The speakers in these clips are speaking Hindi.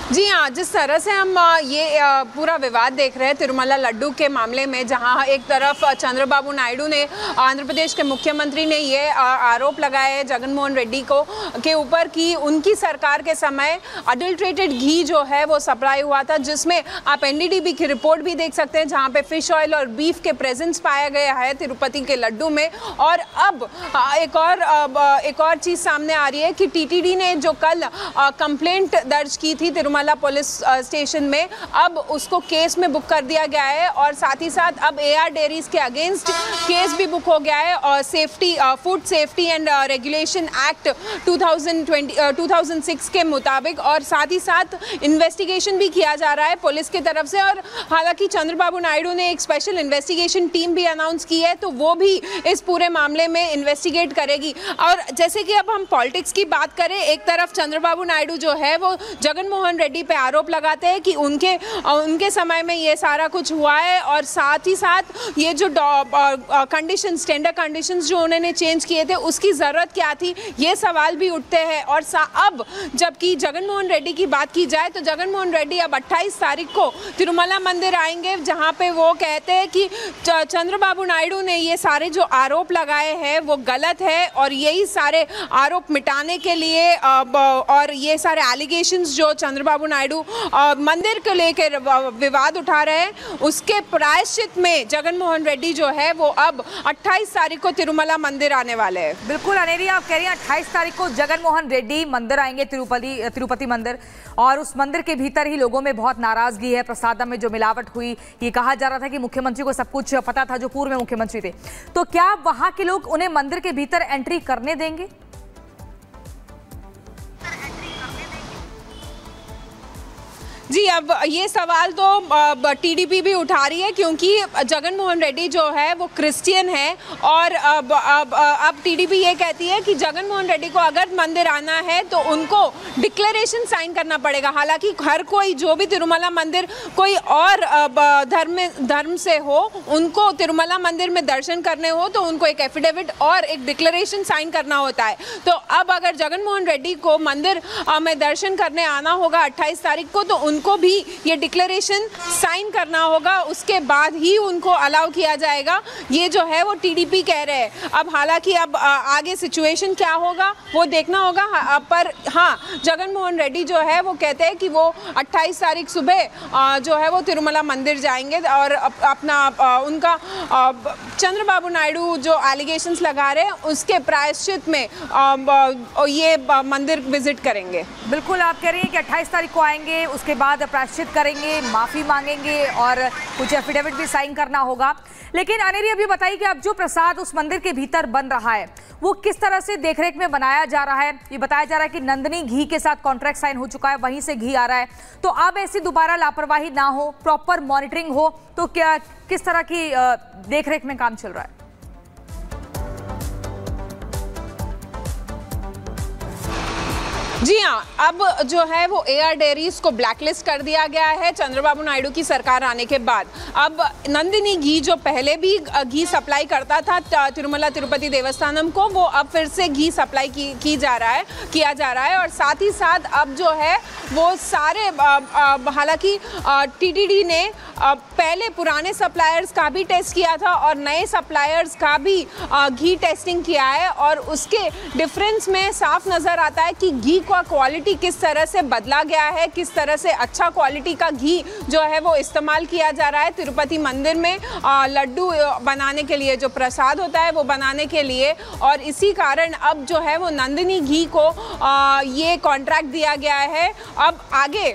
जी हाँ, जिस तरह से हम ये पूरा विवाद देख रहे हैं तिरुमला लड्डू के मामले में, जहाँ एक तरफ चंद्रबाबू नायडू ने, आंध्र प्रदेश के मुख्यमंत्री ने ये आरोप लगाया है जगनमोहन रेड्डी को के ऊपर कि उनकी सरकार के समय अडल्ट्रेटेड घी जो है वो सप्लाई हुआ था, जिसमें आप एनडीडीबी की रिपोर्ट भी देख सकते हैं, जहाँ पे फिश ऑयल और बीफ के प्रेजेंस पाया गया है तिरुपति के लड्डू में। और अब एक और चीज़ सामने आ रही है कि टीटीडी ने जो कल कंप्लेंट दर्ज की थी तिरुमला पुलिस स्टेशन में, अब उसको केस में बुक कर दिया गया है और साथ ही साथ अब एआर डेयरीज के अगेंस्ट केस भी बुक हो गया है और food safety and regulation act 2006 के मुताबिक, और साथ ही साथ इन्वेस्टिगेशन भी किया जा रहा है पुलिस की तरफ से। और हालांकि चंद्रबाबू नायडू ने एक स्पेशल इन्वेस्टिगेशन टीम भी अनाउंस की है, तो वो भी इस पूरे मामले में इन्वेस्टिगेट करेगी। और जैसे कि अब हम पॉलिटिक्स की बात करें, एक तरफ चंद्रबाबू नायडू जो है वो जगनमोहन रेड्डी पे आरोप लगाते हैं कि उनके समय में ये सारा कुछ हुआ है, और साथ ही साथ ये जो कंडीशंस, टेंडर कंडीशंस जो उन्होंने चेंज किए थे, उसकी ज़रूरत क्या थी, ये सवाल भी उठते हैं। और अब जबकि जगनमोहन रेड्डी की बात की जाए तो जगनमोहन रेड्डी अब 28 तारीख को तिरुमला मंदिर आएंगे, जहाँ पे वो कहते हैं कि चंद्रबाबू नायडू ने ये सारे जो आरोप लगाए हैं वो गलत है, और यही सारे आरोप मिटाने के लिए और ये सारे एलिगेशंस जो चंद्रबाबू नायडू मंदिर को लेकर विवाद उठा रहे हैं, उसके प्रायश्चित में जगनमोहन रेड्डी जो है वो अब 28 तारीख को तिरुमला मंदिर आने वाले हैं। बिल्कुल अनेरी, आप कह रही हैं 28 तारीख को जगनमोहन रेड्डी मंदिर आएंगे, तिरुपति मंदिर, और उस मंदिर के भीतर ही लोगों में बहुत नाराजगी है। प्रसादम में जो मिलावट हुई, ये कहा जा रहा था कि मुख्यमंत्री को सब कुछ पता था, जो पूर्व में मुख्यमंत्री थे, तो क्या वहां के लोग उन्हें मंदिर के भीतर एंट्री करने देंगे? जी, अब ये सवाल तो टीडीपी भी उठा रही है, क्योंकि जगनमोहन रेड्डी जो है वो क्रिश्चियन है, और अब टीडीपी ये कहती है कि जगनमोहन रेड्डी को अगर मंदिर आना है तो उनको डिक्लेरेशन साइन करना पड़ेगा। हालांकि हर कोई जो भी तिरुमला मंदिर कोई और धर्म से हो, उनको तिरुमला मंदिर में दर्शन करने हो तो उनको एक एफिडेविट और एक डिक्लेरेशन साइन करना होता है। तो अब अगर जगनमोहन रेड्डी को मंदिर में दर्शन करने आना होगा 28 तारीख को, तो उनको भी ये डिक्लेरेशन साइन करना होगा, उसके बाद ही उनको अलाउ किया जाएगा। ये जो है वो टीडीपी कह रहे हैं। अब हालांकि अब आगे सिचुएशन क्या होगा वो देखना होगा, पर हाँ, जगनमोहन रेड्डी जो है वो कहते हैं कि वो 28 तारीख सुबह जो है वो तिरुमला मंदिर जाएंगे, और अपना उनका चंद्रबाबू नायडू जो एलिगेशंस लगा रहे हैं उसके प्रायश्चित में ये मंदिर विजिट करेंगे। बिल्कुल, आप कह रही हैं कि 28 तारीख को आएंगे, उसके बाद प्रायश्चित करेंगे, माफ़ी मांगेंगे और कुछ एफिडेविट भी साइन करना होगा। लेकिन अनेरी, अभी बताइए कि अब जो प्रसाद उस मंदिर के भीतर बन रहा है वो किस तरह से देखरेख में बनाया जा रहा है? ये बताया जा रहा है कि नंदिनी घी के साथ कॉन्ट्रैक्ट साइन हो चुका है, वहीं से घी आ रहा है, तो अब ऐसी दोबारा लापरवाही ना हो, प्रॉपर मॉनिटरिंग हो, तो क्या किस तरह की देखरेख में काम चल रहा है? जी हाँ, अब जो है वो एआर डेयरीज को ब्लैकलिस्ट कर दिया गया है चंद्रबाबू नायडू की सरकार आने के बाद। अब नंदिनी घी जो पहले भी घी सप्लाई करता था तिरुमला तिरुपति देवस्थानम को, वो अब फिर से घी सप्लाई किया जा रहा है। और साथ ही साथ अब जो है वो सारे हालांकि टीटीडी ने पहले पुराने सप्लायर्स का भी टेस्ट किया था और नए सप्लायर्स का भी घी टेस्टिंग किया है, और उसके डिफरेंस में साफ नज़र आता है कि घी का क्वालिटी किस तरह से बदला गया है, किस तरह से अच्छा क्वालिटी का घी जो है वो इस्तेमाल किया जा रहा है तिरुपति मंदिर में लड्डू बनाने के लिए, जो प्रसाद होता है वो बनाने के लिए। और इसी कारण अब जो है वो नंदिनी घी को ये कॉन्ट्रैक्ट दिया गया है। अब आगे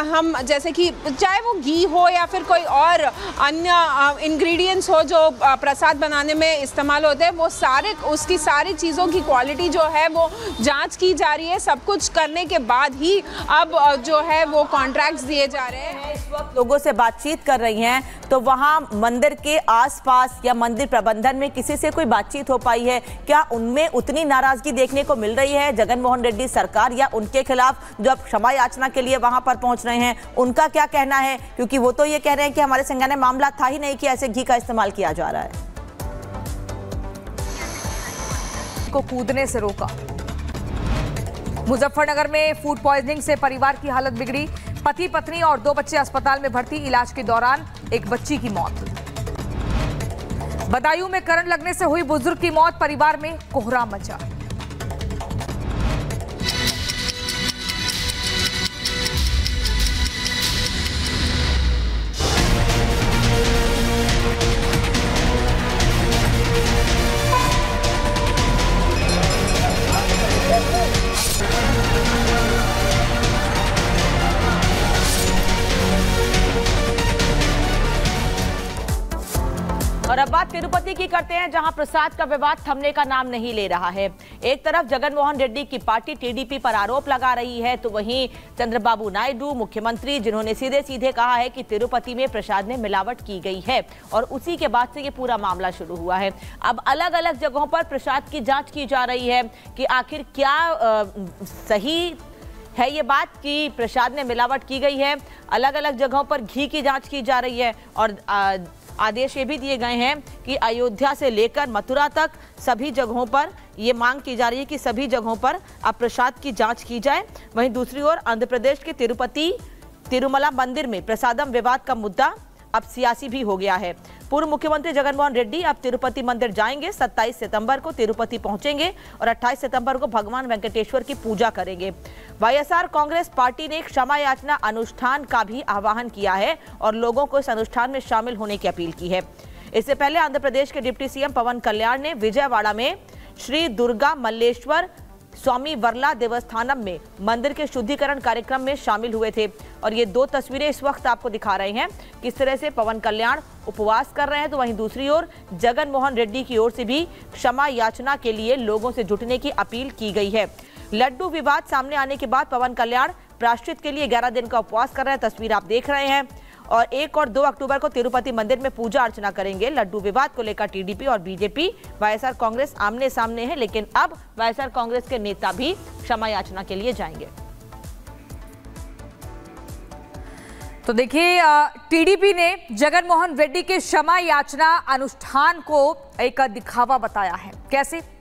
हम जैसे कि चाहे वो घी हो या फिर कोई और अन्य इंग्रेडिएंट्स हो जो प्रसाद बनाने में इस्तेमाल होते हैं, वो उसकी सारी चीज़ों की क्वालिटी जो है वो जांच की जा रही है। सब कुछ करने के बाद ही अब जो है वो कॉन्ट्रैक्ट्स दिए जा रहे हैं। इस वक्त लोगों से बातचीत कर रही हैं, तो वहां मंदिर के आसपास या मंदिर प्रबंधन में किसी से कोई बातचीत हो पाई है? क्या उनमें उतनी नाराजगी देखने को मिल रही है जगनमोहन रेड्डी सरकार या उनके खिलाफ जो अब क्षमा याचना के लिए वहां पर पहुंच रहे हैं, उनका क्या कहना है? क्योंकि वो तो ये कह रहे हैं कि हमारे संज्ञान में मामला था ही नहीं कि ऐसे घी का इस्तेमाल किया जा रहा है। को कूदने से रोका। मुजफ्फरनगर में फूड पॉइजनिंग से परिवार की हालत बिगड़ी। पति पत्नी और 2 बच्चे अस्पताल में भर्ती। इलाज के दौरान एक बच्ची की मौत। बदायूं में करंट लगने से हुई बुजुर्ग की मौत। परिवार में कोहराम मचा। और अब बात तिरुपति की करते हैं, जहां प्रसाद का विवाद थमने का नाम नहीं ले रहा है। एक तरफ जगन मोहन रेड्डी की पार्टी टीडीपी पर आरोप लगा रही है, तो वहीं चंद्रबाबू नायडू मुख्यमंत्री, जिन्होंने सीधे सीधे कहा है कि तिरुपति में प्रसाद में मिलावट की गई है, और उसी के बाद से ये पूरा मामला शुरू हुआ है। अब अलग अलग जगहों पर प्रसाद की जांच की जा रही है कि आखिर क्या सही है ये बात कि प्रसाद में मिलावट की गई है। अलग अलग जगहों पर घी की जांच की जा रही है, और आदेश ये भी दिए गए हैं कि अयोध्या से लेकर मथुरा तक सभी जगहों पर ये मांग की जा रही है कि सभी जगहों पर अब प्रसाद की जांच की जाए। वहीं दूसरी ओर आंध्र प्रदेश के तिरुपति तिरुमला मंदिर में प्रसादम विवाद का मुद्दा अब सियासी भी हो गया है। पूर्व मुख्यमंत्री जगन मोहन रेड्डी अब तिरुपति मंदिर जाएंगे। 27 सितंबर को तिरुपति पहुंचेंगे और 28 सितंबर को भगवान वेंकटेश्वर की पूजा करेंगे। वाईएसआर कांग्रेस पार्टी ने क्षमा याचना अनुष्ठान का भी आह्वान किया है और लोगों को इस अनुष्ठान में शामिल होने की अपील की है। इससे पहले आंध्र प्रदेश के डिप्टी सीएम पवन कल्याण ने विजयवाड़ा में श्री दुर्गा मल्लेश्वर स्वामी वर्ला देवस्थानम में मंदिर के शुद्धिकरण कार्यक्रम में शामिल हुए थे। और ये 2 तस्वीरें इस वक्त आपको दिखा रहे हैं किस तरह से पवन कल्याण उपवास कर रहे हैं, तो वहीं दूसरी ओर जगन मोहन रेड्डी की ओर से भी क्षमा याचना के लिए लोगों से जुटने की अपील की गई है। लड्डू विवाद सामने आने के बाद पवन कल्याण प्रायश्चित के लिए 11 दिन का उपवास कर रहे हैं। तस्वीर आप देख रहे हैं। और 1 और 2 अक्टूबर को तिरुपति मंदिर में पूजा अर्चना करेंगे। लड्डू विवाद को लेकर टीडीपी और बीजेपी, वाईएसआर कांग्रेस आमने सामने है, लेकिन अब वाईएसआर कांग्रेस के नेता भी क्षमा याचना के लिए जाएंगे। तो देखिए, टीडीपी ने जगन मोहन रेड्डी के क्षमा याचना अनुष्ठान को एक दिखावा बताया है। कैसे?